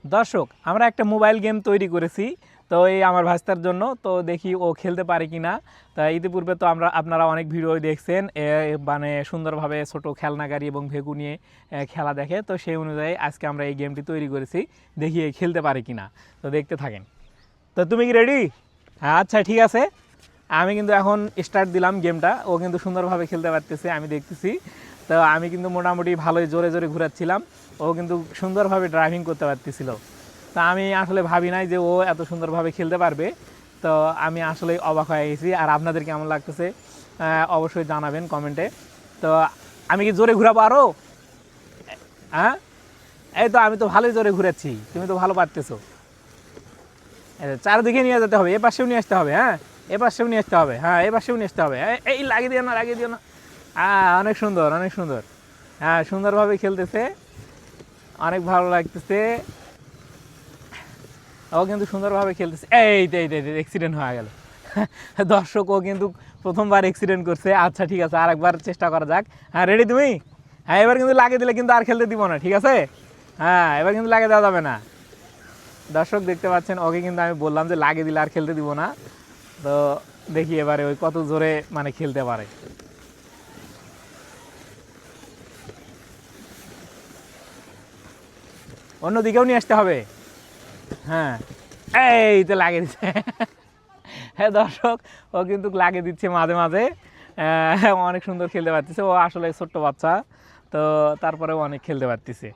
দর্শক, আমরা একটা মোবাইল গেম তৈরি করেছি, তো এই আমার ভাস্তার জন্য। তো দেখি ও খেলতে পারে কি না। তা ইতিপূর্বে তো আপনারা অনেক ভিডিও দেখছেন, মানে সুন্দরভাবে ছোট খেলনা গাড়ি এবং ভেগু নিয়ে খেলা দেখে। তো সেই অনুযায়ী আজকে আমরা এই গেমটি তৈরি করেছি, দেখি খেলতে পারে কি না। তো দেখতে থাকেন। তো তুমি কি রেডি? হ্যাঁ, আচ্ছা ঠিক আছে। আমি কিন্তু এখন স্টার্ট দিলাম গেমটা। ও কিন্তু সুন্দরভাবে খেলতে পারতেছে, আমি দেখতেছি। তো আমি কিন্তু মোটামুটি ভালোই জোরে জোরে ঘোরাচ্ছিলাম, ও কিন্তু সুন্দরভাবে ড্রাইভিং করতে পারতেছিল। তা আমি আসলে ভাবি নাই যে ও এত সুন্দরভাবে খেলতে পারবে। তো আমি আসলে অবাক হয়ে গেছি। আর আপনাদের কেমন লাগতেছে অবশ্যই জানাবেন কমেন্টে। তো আমি কি জোরে ঘুরাবো আরও? হ্যাঁ, এই তো আমি তো ভালোই জোরে ঘুরাচ্ছি, তুমি তো ভালো পারতেছো। চারদিকে নিয়ে যেতে হবে, এ পাশেও নিয়ে আসতে হবে। হ্যাঁ, এ পাশেও নিয়ে আসতে হবে। হ্যাঁ, এ পাশেও নিয়ে আসতে হবে। এই লাগিয়ে দিও না, লাগিয়ে দিও না। হ্যাঁ, অনেক সুন্দর, অনেক সুন্দর। হ্যাঁ, সুন্দরভাবে খেলতেছে, অনেক ভালো লাগতেছে। ও কিন্তু সুন্দরভাবে খেলতেছে। এই অ্যাক্সিডেন্ট হয়ে গেল। দর্শক, ও কিন্তু প্রথমবার অ্যাক্সিডেন্ট করছে। আচ্ছা ঠিক আছে, আরেকবার চেষ্টা করা যাক। হ্যাঁ, রেডি তুমি? হ্যাঁ, এবার কিন্তু লাগিয়ে দিলে কিন্তু আর খেলতে দিব না, ঠিক আছে? হ্যাঁ, এবার কিন্তু লাগিয়ে দেওয়া যাবে না। দর্শক দেখতে পাচ্ছেন, ওকে কিন্তু আমি বললাম যে লাগিয়ে দিলে আর খেলতে দিব না। তো দেখি এবারে ওই কত জোরে মানে খেলতে পারে। অন্যদিকেও নিয়ে আসতে হবে। হ্যাঁ, এই তো লাগিয়ে দিচ্ছে। হ্যাঁ দর্শক, ও কিন্তু লাগিয়ে দিচ্ছে মাঝে মাঝে। অনেক সুন্দর খেলতে পারতেছে। ও আসলে ছোট্ট বাচ্চা, তো তারপরেও অনেক খেলতে পারতেছে।